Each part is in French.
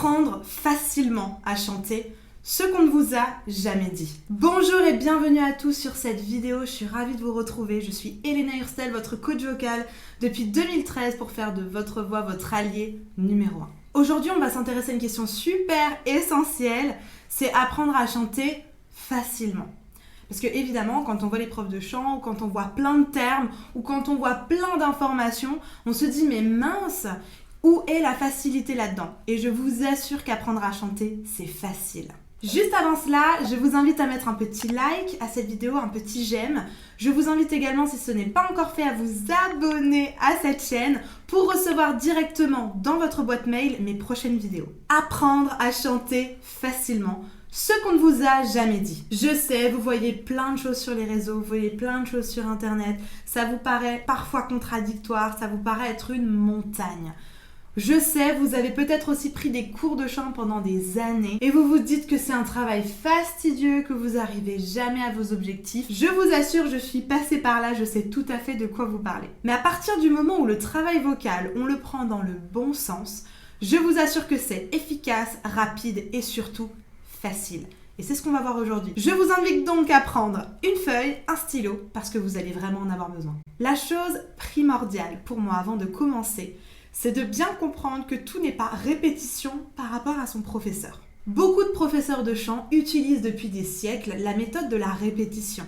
Apprendre facilement à chanter ce qu'on ne vous a jamais dit. Bonjour et bienvenue à tous sur cette vidéo, je suis ravie de vous retrouver. Je suis Elena Hurstel, votre coach vocal depuis 2013 pour faire de votre voix votre allié numéro 1. Aujourd'hui, on va s'intéresser à une question super essentielle, c'est apprendre à chanter facilement. Parce que évidemment, quand on voit les profs de chant, ou quand on voit plein de termes, ou quand on voit plein d'informations, on se dit mais mince, où est la facilité là-dedans? Et je vous assure qu'apprendre à chanter, c'est facile. Juste avant cela, je vous invite à mettre un petit like à cette vidéo, un petit j'aime. Je vous invite également, si ce n'est pas encore fait, à vous abonner à cette chaîne pour recevoir directement dans votre boîte mail mes prochaines vidéos. Apprendre à chanter facilement, ce qu'on ne vous a jamais dit. Je sais, vous voyez plein de choses sur les réseaux, vous voyez plein de choses sur internet, ça vous paraît parfois contradictoire, ça vous paraît être une montagne. Je sais, vous avez peut-être aussi pris des cours de chant pendant des années et vous vous dites que c'est un travail fastidieux, que vous n'arrivez jamais à vos objectifs. Je vous assure, je suis passée par là, je sais tout à fait de quoi vous parlez. Mais à partir du moment où le travail vocal, on le prend dans le bon sens, je vous assure que c'est efficace, rapide et surtout facile. Et c'est ce qu'on va voir aujourd'hui. Je vous invite donc à prendre une feuille, un stylo, parce que vous allez vraiment en avoir besoin. La chose primordiale pour moi avant de commencer, c'est de bien comprendre que tout n'est pas répétition par rapport à son professeur. Beaucoup de professeurs de chant utilisent depuis des siècles la méthode de la répétition.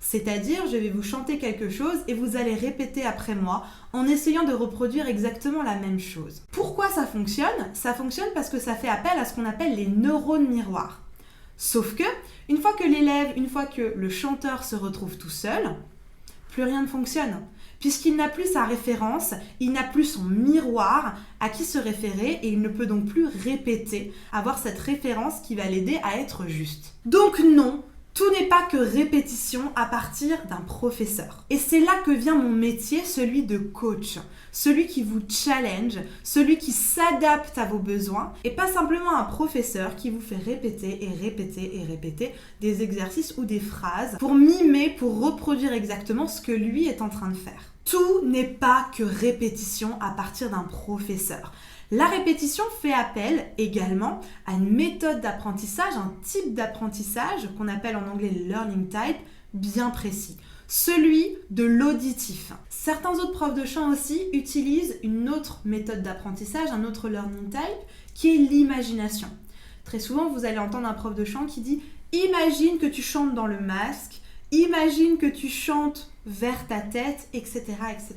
C'est-à-dire, je vais vous chanter quelque chose et vous allez répéter après moi en essayant de reproduire exactement la même chose. Pourquoi ça fonctionne? Ça fonctionne parce que ça fait appel à ce qu'on appelle les neurones miroirs. Sauf que, une fois que le chanteur se retrouve tout seul, plus rien ne fonctionne. Puisqu'il n'a plus sa référence, il n'a plus son miroir à qui se référer et il ne peut donc plus répéter, avoir cette référence qui va l'aider à être juste. Donc non, tout n'est pas que répétition à partir d'un professeur. Et c'est là que vient mon métier, celui de coach, celui qui vous challenge, celui qui s'adapte à vos besoins et pas simplement un professeur qui vous fait répéter et répéter et répéter des exercices ou des phrases pour mimer, pour reproduire exactement ce que lui est en train de faire. Tout n'est pas que répétition à partir d'un professeur. La répétition fait appel également à une méthode d'apprentissage, un type d'apprentissage qu'on appelle en anglais le learning type, bien précis, celui de l'auditif. Certains autres profs de chant aussi utilisent une autre méthode d'apprentissage, un autre learning type, qui est l'imagination. Très souvent, vous allez entendre un prof de chant qui dit « Imagine que tu chantes dans le masque, imagine que tu chantes vers ta tête, etc. etc. »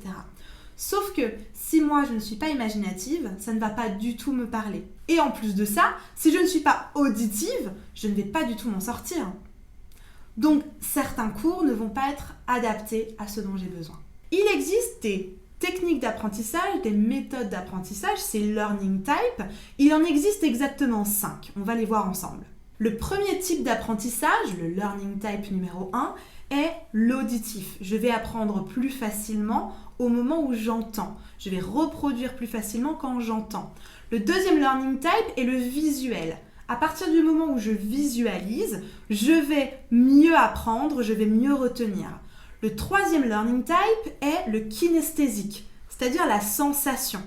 Sauf que si moi je ne suis pas imaginative, ça ne va pas du tout me parler. Et en plus de ça, si je ne suis pas auditive, je ne vais pas du tout m'en sortir. Donc certains cours ne vont pas être adaptés à ce dont j'ai besoin. Il existe des techniques d'apprentissage, des méthodes d'apprentissage, c'est learning type. Il en existe exactement 5. On va les voir ensemble. Le premier type d'apprentissage, le learning type numéro 1, est l'auditif. Je vais apprendre plus facilement au moment où j'entends. Je vais reproduire plus facilement quand j'entends. Le deuxième learning type est le visuel. À partir du moment où je visualise, je vais mieux apprendre, je vais mieux retenir. Le troisième learning type est le kinesthésique, c'est-à-dire la sensation.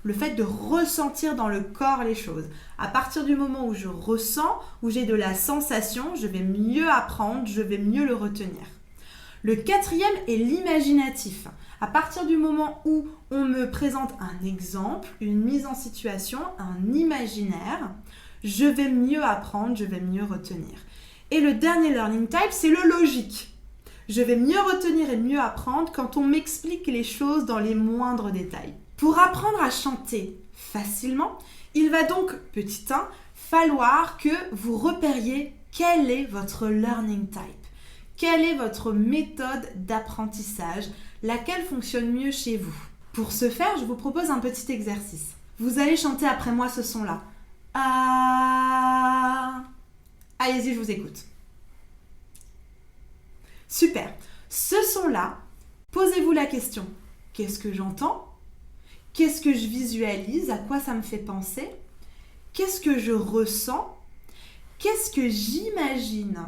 Le fait de ressentir dans le corps les choses. À partir du moment où je ressens, où j'ai de la sensation, je vais mieux apprendre, je vais mieux le retenir. Le quatrième est l'imaginatif. À partir du moment où on me présente un exemple, une mise en situation, un imaginaire, je vais mieux apprendre, je vais mieux retenir. Et le dernier learning type, c'est le logique. Je vais mieux retenir et mieux apprendre quand on m'explique les choses dans les moindres détails. Pour apprendre à chanter facilement, il va donc, petit 1, falloir que vous repériez quel est votre learning type. Quelle est votre méthode d'apprentissage, laquelle fonctionne mieux chez vous? Pour ce faire, je vous propose un petit exercice. Vous allez chanter après moi ce son-là. Ah. Allez-y, je vous écoute. Super. Ce son-là, posez-vous la question. Qu'est-ce que j'entends? Qu'est-ce que je visualise? À quoi ça me fait penser? Qu'est-ce que je ressens? Qu'est-ce que j'imagine?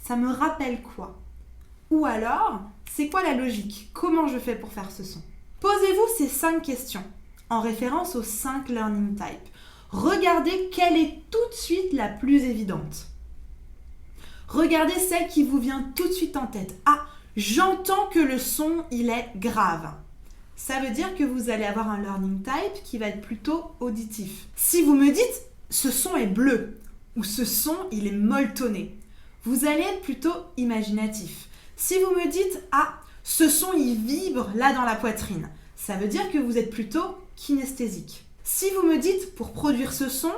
Ça me rappelle quoi? Ou alors, c'est quoi la logique? Comment je fais pour faire ce son? Posez-vous ces 5 questions en référence aux 5 learning types. regardez quelle est tout de suite la plus évidente. Regardez celle qui vous vient tout de suite en tête. Ah, j'entends que le son, il est grave. Ça veut dire que vous allez avoir un learning type qui va être plutôt auditif. Si vous me dites « ce son est bleu » ou « ce son, il est molletonné », vous allez être plutôt imaginatif. Si vous me dites « ah, ce son, il vibre là dans la poitrine », ça veut dire que vous êtes plutôt kinesthésique. Si vous me dites « pour produire ce son,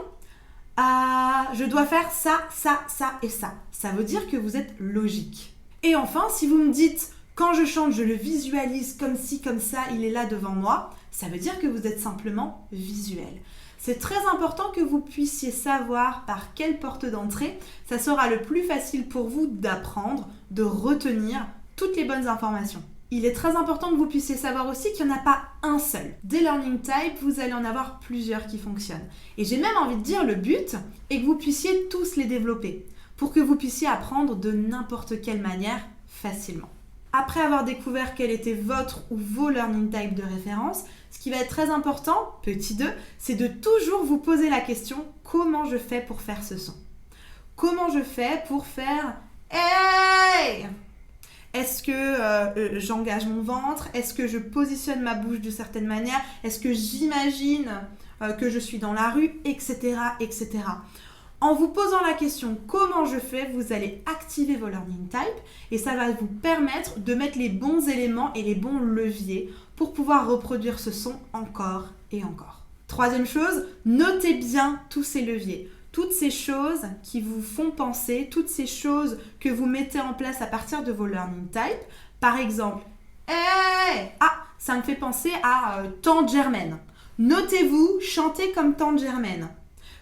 je dois faire ça, ça, ça et ça », ça veut dire que vous êtes logique. Et enfin, si vous me dites « quand je chante, je le visualise comme ci, comme ça, il est là devant moi », ça veut dire que vous êtes simplement visuel. C'est très important que vous puissiez savoir par quelle porte d'entrée ça sera le plus facile pour vous d'apprendre, de retenir toutes les bonnes informations. Il est très important que vous puissiez savoir aussi qu'il n'y en a pas un seul. Des learning types, vous allez en avoir plusieurs qui fonctionnent. Et j'ai même envie de dire le but est que vous puissiez tous les développer pour que vous puissiez apprendre de n'importe quelle manière facilement. Après avoir découvert quel était votre ou vos learning types de référence, ce qui va être très important, petit 2, c'est de toujours vous poser la question « Comment je fais pour faire ce son ?» Comment je fais pour faire « Hey !» Est-ce que j'engage mon ventre? Est-ce que je positionne ma bouche de certaine manière? Est-ce que j'imagine que je suis dans la rue? Etc. etc. En vous posant la question « Comment je fais ?», vous allez activer vos learning types et ça va vous permettre de mettre les bons éléments et les bons leviers pour pouvoir reproduire ce son encore et encore. Troisième chose, notez bien tous ces leviers. Toutes ces choses qui vous font penser, toutes ces choses que vous mettez en place à partir de vos learning types. Par exemple, hey! Ah, ça me fait penser à Tante Germaine. Notez-vous, chantez comme Tante Germaine.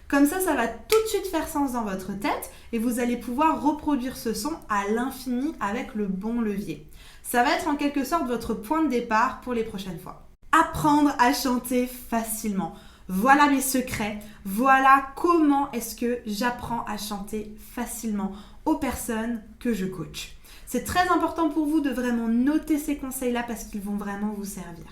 Comme ça va tout de suite faire sens dans votre tête et vous allez pouvoir reproduire ce son à l'infini avec le bon levier. Ça va être en quelque sorte votre point de départ pour les prochaines fois. Apprendre à chanter facilement. Voilà mes secrets, voilà comment est-ce que j'apprends à chanter facilement aux personnes que je coach. C'est très important pour vous de vraiment noter ces conseils-là parce qu'ils vont vraiment vous servir.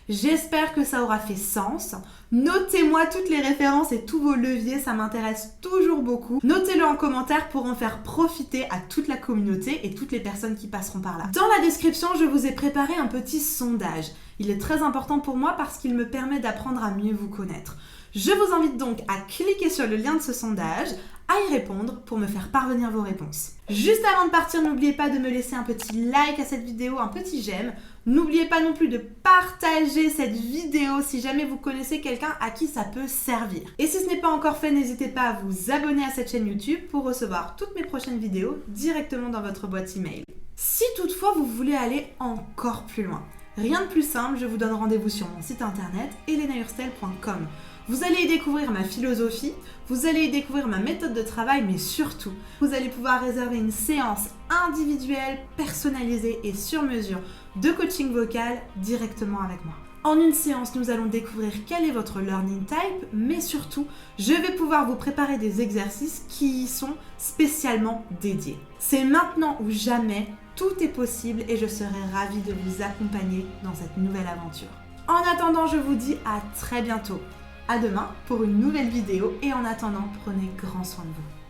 J'espère que ça aura fait sens. Notez-moi toutes les références et tous vos leviers, ça m'intéresse toujours beaucoup. Notez-le en commentaire pour en faire profiter à toute la communauté et toutes les personnes qui passeront par là. Dans la description, je vous ai préparé un petit sondage. Il est très important pour moi parce qu'il me permet d'apprendre à mieux vous connaître. Je vous invite donc à cliquer sur le lien de ce sondage, à y répondre pour me faire parvenir vos réponses. Juste avant de partir, n'oubliez pas de me laisser un petit like à cette vidéo, un petit j'aime. N'oubliez pas non plus de partager cette vidéo si jamais vous connaissez quelqu'un à qui ça peut servir. Et si ce n'est pas encore fait, n'hésitez pas à vous abonner à cette chaîne YouTube pour recevoir toutes mes prochaines vidéos directement dans votre boîte email. Si toutefois vous voulez aller encore plus loin, rien de plus simple, je vous donne rendez-vous sur mon site internet elenahurstel.com. Vous allez y découvrir ma philosophie, vous allez y découvrir ma méthode de travail, mais surtout, vous allez pouvoir réserver une séance individuelle, personnalisée et sur mesure de coaching vocal directement avec moi. En une séance, nous allons découvrir quel est votre learning type, mais surtout, je vais pouvoir vous préparer des exercices qui y sont spécialement dédiés. C'est maintenant ou jamais, tout est possible et je serai ravie de vous accompagner dans cette nouvelle aventure. En attendant, je vous dis à très bientôt. À demain pour une nouvelle vidéo et en attendant, prenez grand soin de vous.